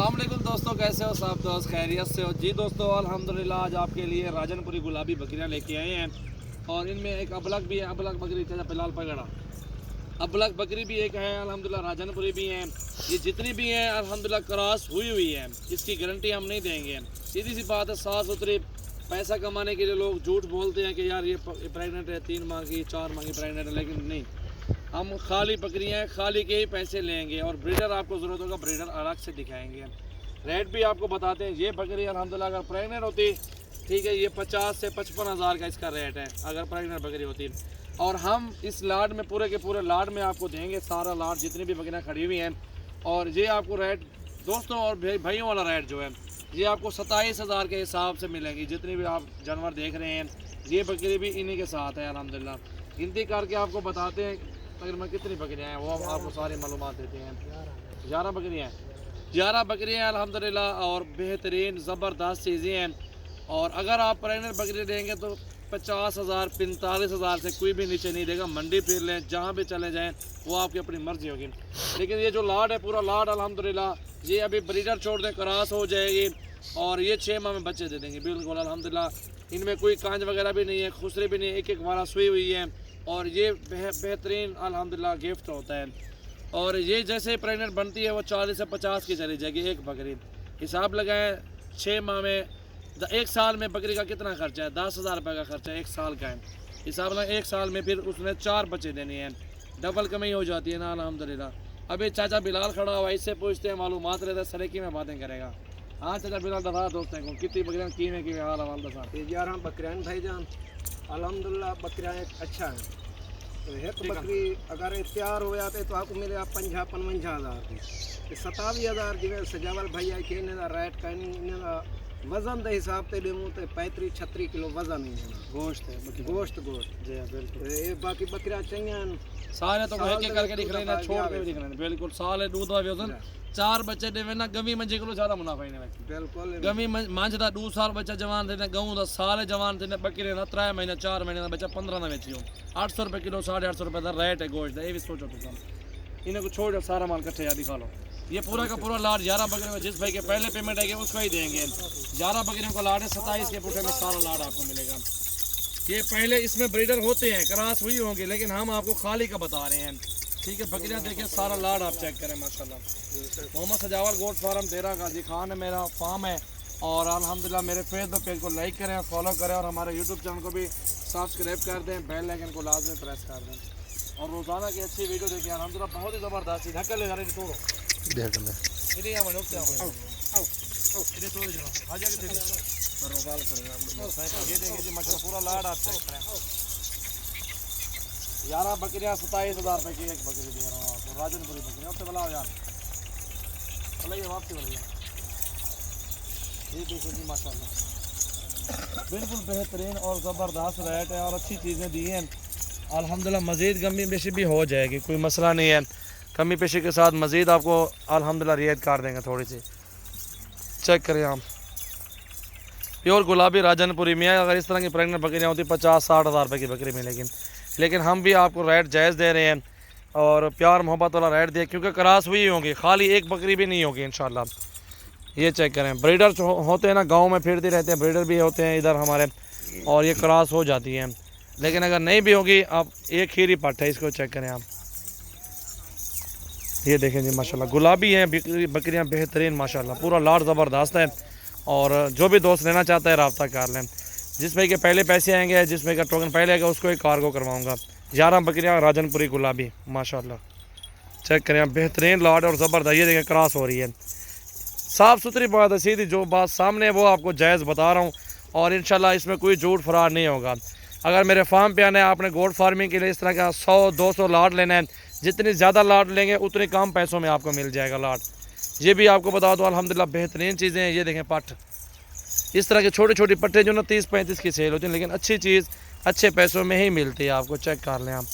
अस्सलाम वालेकुम दोस्तों, कैसे हो सब दोस्त? खैरियत से हो जी दोस्तों? अल्हम्दुलिल्लाह आज आपके लिए राजनपुरी गुलाबी बकरियां लेके आए हैं और इनमें एक अबलग भी है। अबलग बकरी था फिलहाल पकड़ा, अबलग बकरी भी एक है अल्हम्दुलिल्लाह, राजनपुरी भी हैं। ये जितनी भी हैं अल्हम्दुलिल्लाह क्रॉस हुई है, इसकी गारंटी हम नहीं देंगे। सीधी सी बात है, साफ सुथरी। पैसा कमाने के लिए लोग झूठ बोलते हैं कि यार ये प्रेगनेंट है, 3 माह की 4 माह की प्रेगनेंट है, लेकिन नहीं, हम खाली बकरियाँ हैं, खाली के ही पैसे लेंगे। और ब्रीडर आपको ज़रूरत होगा, ब्रीडर अलग से दिखाएंगे। रेट भी आपको बताते हैं। ये बकरी अल्हम्दुलिल्लाह अगर प्रेगनेंट होती, ठीक है, ये 50 से 55 हज़ार का इसका रेट है अगर प्रेगनेंट बकरी होती। और हम इस लाड में पूरे के पूरे लाड में आपको देंगे, सारा लाड जितनी भी बकरियाँ खड़ी हुई हैं। और ये आपको रेट दोस्तों और भाइयों वाला रेट जो है ये आपको 27 हज़ार के हिसाब से मिलेंगी। जितनी भी आप जानवर देख रहे हैं, ये बकरी भी इन्हीं के साथ है अल्हम्दुलिल्लाह। गिनती करके आपको बताते हैं तकरीबन कितनी बकरियाँ हैं, वो आपको सारी मालूमात देते हैं। 11 बकरियाँ हैं, 11 बकरियाँ हैं अल्हम्दुलिल्लाह, और बेहतरीन ज़बरदस्त चीज़ें हैं। और अगर आप प्रेगनेंट बकरी देंगे तो 50 हज़ार 45 हज़ार से कोई भी नीचे नहीं देगा। मंडी फिर लें, जहाँ भी चले जाएँ, वो आपकी अपनी मर्जी होगी। लेकिन ये जो लाड है, पूरा लाड अल्हम्दुलिल्लाह, ये अभी ब्रीडर छोड़ दें, क्रॉस हो जाएगी और ये 6 माह में बच्चे दे देंगे बिल्कुल अल्हम्दुलिल्लाह। इनमें कोई कांज वगैरह भी नहीं है, खुसरे भी नहीं है, एक वाला सुई हुई है। और ये बेहतरीन अल्हम्दुलिल्लाह गिफ्ट होता है। और ये जैसे प्रेगनेंट बनती है वो 40 से 50 की चली जाएगी एक बकरी। हिसाब लगाएं 6 माह में, 1 साल में बकरी का कितना खर्चा है? 10,000 रुपये का खर्चा 1 साल का है। हिसाब लगाएं 1 साल में फिर उसने 4 बच्चे देने हैं, डबल कमाई हो जाती है ना अल्हम्दुलिल्लाह। अभी चाचा बिलाल खड़ा हुआ, इससे पूछते हैं, मालूमात रहता है, सरेकी में बातें करेगा। हाँ चाचा बिलाल, दफा दोस्तों को कितनी बकरियाँ की हाल हवाल दफा? 11 बकरियां भाईजान अल्हम्दुलिल्लाह। बकरियां एक अच्छा है। तो एक बकरी अगर तैयार हो जाते तो आपको मिले 50-55 हज़ार की, 27 हज़ार जिम्मे सजावल भैया के रेट का वजन के हिसाब से दूँ तो 35-36 किलो वजन ही गोश्त है, गोश्त जी हाँ बिल्कुल। ये बाकी बकरियां चाहिए सारे तो एक एक करके दिख रहे हैं, छोड़ के भी दिख रहे हैं बिल्कुल। साल है दूध वा वजन 4 बच्चे देवे ना, गमी मंजे को ज़्यादा मुनाफा ही नहीं बिल्कुल। गमी मंझ का 2 साल बच्चा जवान थे, गऊँ का साल जवान थे, बकरे ना 3 महीने 4 महीने का बच्चा 15 ना बेची हो। 800 रुपये किलो, 850 रुपये का रेट है गोश्त का। ये भी सोचो तो इन्हें को छोड़ सारा माल कट्ठे या दिखा लो। ये पूरा का पूरा लाड 11 बकरियों का, जिस भाई के पहले पेमेंट आएगी उसको ही देंगे। 11 बकरियों का लाड है, 27 के पुठे में सारा लाड आपको मिलेगा। ये पहले इसमें ब्रीडर होते हैं, क्रॉस हुई होंगे, लेकिन हम आपको खाली का बता रहे हैं, ठीक है। बकरियां देखिए, सारा लाड आप चेक करें माशाल्लाह। मोहम्मद सजावल गोट फार्म डेरा गाजी खान है मेरा फार्म है। और अल्हम्दुलिल्लाह मेरे फेसबुक पेज को लाइक करें, फॉलो करें, और हमारे यूट्यूब चैनल को भी सब्सक्राइब कर दें, बेल आइकन को लाजमी प्रेस कर दें, और रोज़ाना की अच्छी वीडियो देखिए अल्हम्दुलिल्लाह। बहुत ही ज़बरदस्त धक्का ले जा रहे छोड़ो देख ले इधर यहाँ मनोक इधर छोड़ जाओ आ जाके रोगाल करेगा। ये देखिए जी माशाल्लाह पूरा लाड आप चेक करें। 11 बकरियाँ 27 हज़ार रुपये की एक बकरी दे रहा हूँ आपको, राजनपुरी बकरी। अब से बोला यार बोलिए, वापसी बोलिए। ये देखिए जी माशाल्लाह बिल्कुल बेहतरीन और ज़बरदस्त रेट है, और अच्छी चीज़ें दी हैं अल्हम्दुलिल्लाह। मज़ीद कमी पेशी भी हो जाएगी, कोई मसला नहीं है। कमी पेशी के साथ मज़ीद आपको अल्हम्दुलिल्लाह रियायत कर देंगे थोड़ी सी। चेक करें आप, प्योर गुलाबी राजनपुरी में। अगर इस तरह की प्रेगनेंट बकरियाँ होती 50-60 हज़ार रुपये की बकरी मिलेगी, लेकिन हम भी आपको रेट जायज़ दे रहे हैं और प्यार मोहब्बत वाला रेट दिए, क्योंकि क्रॉस हुई होंगी, खाली एक बकरी भी नहीं होगी इंशाल्लाह। ये चेक करें, ब्रीडर होते हैं ना, गांव में फिरते रहते हैं, ब्रीडर भी होते हैं इधर हमारे, और ये क्रॉस हो जाती हैं। लेकिन अगर नहीं भी होगी, आप एक खीरी पट है, इसको चेक करें आप। ये देखें जी माशाल्लाह, गुलाबी हैं बकरियां बेहतरीन माशाल्लाह, पूरा लाड ज़बरदस्त है। और जो भी दोस्त लेना चाहता है रब्ता कर लें। जिस भाई के पहले पैसे आएंगे, जिस भाई का टोकन पहले आएगा, उसको एक कार्गो करवाऊंगा। 11 बकरियां राजनपुरी गुलाबी माशाल्लाह, चेक करें बेहतरीन लाड और ज़बरदस्त। ये देखें क्रॉस हो रही है, साफ़ सुथरी बात है, सीधी जो बात सामने है वो आपको जायज़ बता रहा हूँ। और इंशाल्लाह इसमें कोई झूठ फराड नहीं होगा। अगर मेरे फार्म पे आना है, आपने गोट फार्मिंग के लिए इस तरह का 100-200 लाड लेना है, जितनी ज़्यादा लाड लेंगे उतने कम पैसों में आपको मिल जाएगा लाड। ये भी आपको बता दो अल्हम्दुलिल्लाह बेहतरीन चीज़ें हैं। ये देखें पट, इस तरह की छोटी छोटी पट्टे जो ना 30-35 की सेल होती हैं, लेकिन अच्छी चीज़ अच्छे पैसों में ही मिलती है आपको। चेक कर लें आप।